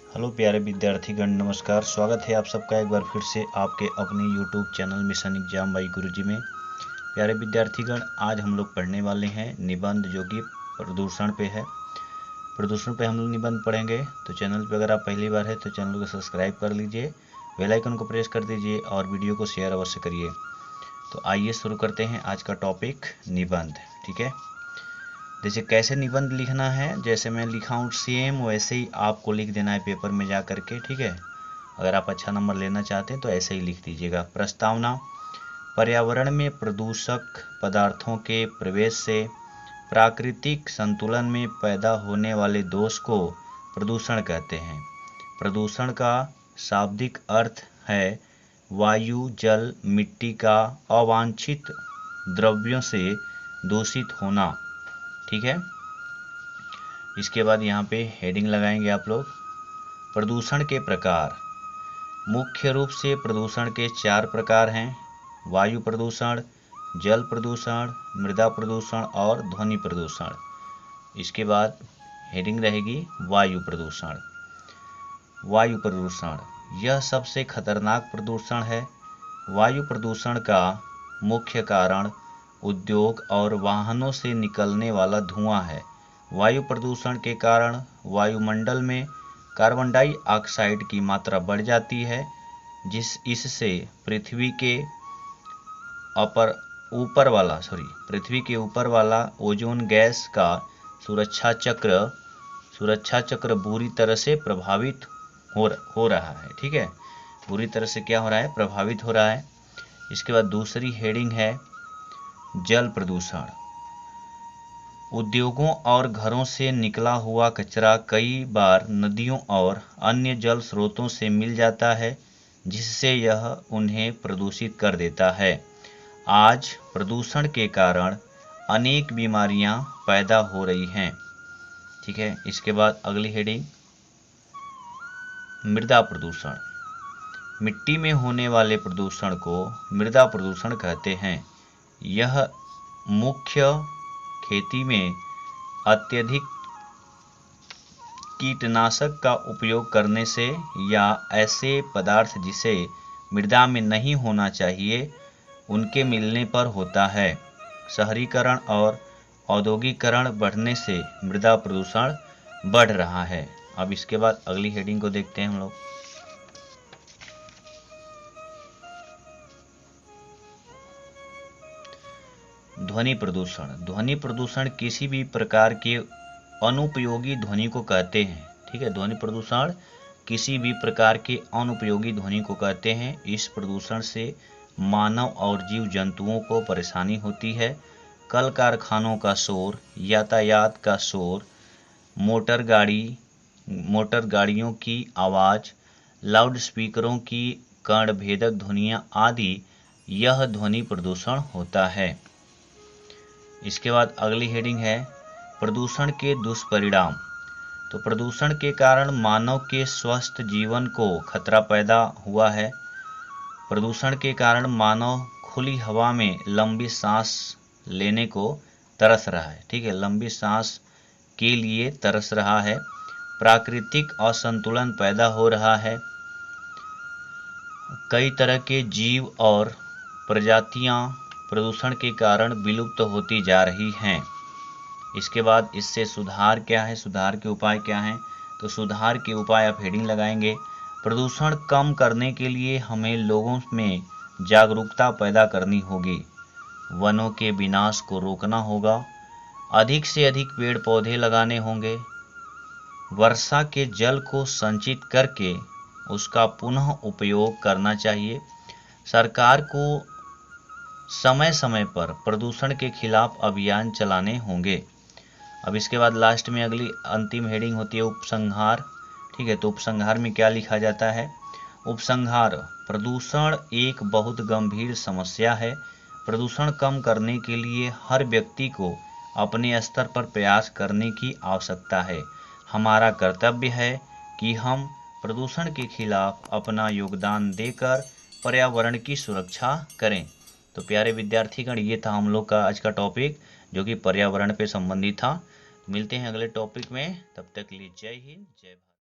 Hello प्यारे विद्यार्थीगण, नमस्कार। स्वागत है आप सबका एक बार फिर से आपके अपने YouTube channel mission exam by Guruji में। प्यारे विद्यार्थीगण, आज हम लोग पढ़ने वाले हैं निबंध जो कि प्रदूषण पे है। प्रदूषण पे हम लोग निबंध पढ़ेंगे। तो चैनल पे अगर आप पहली बार है तो चैनल को सब्सक्राइब कर लीजिए, बेल आइकन को प्रेस कर दीजिए और वीडियो को शेयर अवश्य करिए। तो आइए शुरू करते हैं आज का टॉपिक निबंध। ठीक है, जैसे कैसे निबंध लिखना है, जैसे मैं लिखा हूँ सेम वैसे ही आपको लिख देना है पेपर में जा करके। ठीक है, अगर आप अच्छा नंबर लेना चाहते हैं तो ऐसे ही लिख दीजिएगा। प्रस्तावना: पर्यावरण में प्रदूषक पदार्थों के प्रवेश से प्राकृतिक संतुलन में पैदा होने वाले दोष को प्रदूषण कहते हैं। प्रदूषण का शाब्दिक अर्थ है वायु, जल, मिट्टी का अवांछित द्रव्यों से दूषित होना। ठीक है, इसके बाद यहाँ पे हेडिंग लगाएंगे आप लोग। प्रदूषण के प्रकार: मुख्य रूप से प्रदूषण के 4 प्रकार हैं: वायु प्रदूषण, जल प्रदूषण, मृदा प्रदूषण और ध्वनि प्रदूषण। इसके बाद हेडिंग रहेगी वायु प्रदूषण। वायु प्रदूषण यह सबसे खतरनाक प्रदूषण है। वायु प्रदूषण का मुख्य कारण उद्योग और वाहनों से निकलने वाला धुआं है। वायु प्रदूषण के कारण वायुमंडल में कार्बन डाइऑक्साइड की मात्रा बढ़ जाती है, इससे पृथ्वी के ऊपर वाला ओजोन गैस का सुरक्षा चक्र बुरी तरह से प्रभावित हो रहा है। ठीक है, बुरी तरह से क्या हो रहा है? प्रभावित हो रहा है। इसके बाद दूसरी हेडिंग है जल प्रदूषण। उद्योगों और घरों से निकला हुआ कचरा कई बार नदियों और अन्य जल स्रोतों से मिल जाता है, जिससे यह उन्हें प्रदूषित कर देता है। आज प्रदूषण के कारण अनेक बीमारियां पैदा हो रही हैं। ठीक है, इसके बाद अगली हेडिंग मृदा प्रदूषण। मिट्टी में होने वाले प्रदूषण को मृदा प्रदूषण कहते हैं। यह मुख्य खेती में अत्यधिक कीटनाशक का उपयोग करने से या ऐसे पदार्थ जिसे मृदा में नहीं होना चाहिए उनके मिलने पर होता है। शहरीकरण और औद्योगिकरण बढ़ने से मृदा प्रदूषण बढ़ रहा है। अब इसके बाद अगली हेडिंग को देखते हैं हम लोग। ध्वनि प्रदूषण। ध्वनि प्रदूषण किसी भी प्रकार के अनुपयोगी ध्वनि को कहते हैं। ठीक है, ध्वनि प्रदूषण किसी भी प्रकार के अनुपयोगी ध्वनि को कहते हैं। इस प्रदूषण से मानव और जीव जंतुओं को परेशानी होती है। कल कारखानों का शोर, यातायात का शोर, मोटर गाड़ियों की आवाज़, लाउड स्पीकरों की कर्णभेदक ध्वनियाँ आदि यह ध्वनि प्रदूषण होता है। इसके बाद अगली हेडिंग है प्रदूषण के दुष्परिणाम। तो प्रदूषण के कारण मानव के स्वस्थ जीवन को खतरा पैदा हुआ है। प्रदूषण के कारण मानव खुली हवा में लंबी सांस लेने को तरस रहा है। ठीक है, लंबी सांस के लिए तरस रहा है। प्राकृतिक असंतुलन पैदा हो रहा है। कई तरह के जीव और प्रजातियां प्रदूषण के कारण विलुप्त होती जा रही हैं। इसके बाद इससे सुधार क्या है, सुधार के उपाय क्या हैं? तो सुधार के उपाय आप हेडिंग लगाएंगे। प्रदूषण कम करने के लिए हमें लोगों में जागरूकता पैदा करनी होगी। वनों के विनाश को रोकना होगा। अधिक से अधिक पेड़ पौधे लगाने होंगे। वर्षा के जल को संचित करके उसका पुनः उपयोग करना चाहिए। सरकार को समय समय पर प्रदूषण के खिलाफ अभियान चलाने होंगे। अब इसके बाद लास्ट में अगली अंतिम हेडिंग होती है उपसंहार। ठीक है, तो उपसंहार में क्या लिखा जाता है? उपसंहार: प्रदूषण एक बहुत गंभीर समस्या है। प्रदूषण कम करने के लिए हर व्यक्ति को अपने स्तर पर प्रयास करने की आवश्यकता है। हमारा कर्तव्य है कि हम प्रदूषण के खिलाफ अपना योगदान देकर पर्यावरण की सुरक्षा करें। तो प्यारे विद्यार्थीगण, ये था हम लोग का आज का टॉपिक जो कि पर्यावरण पे संबंधित था। मिलते हैं अगले टॉपिक में, तब तक के लिए जय हिंद, जय भारत।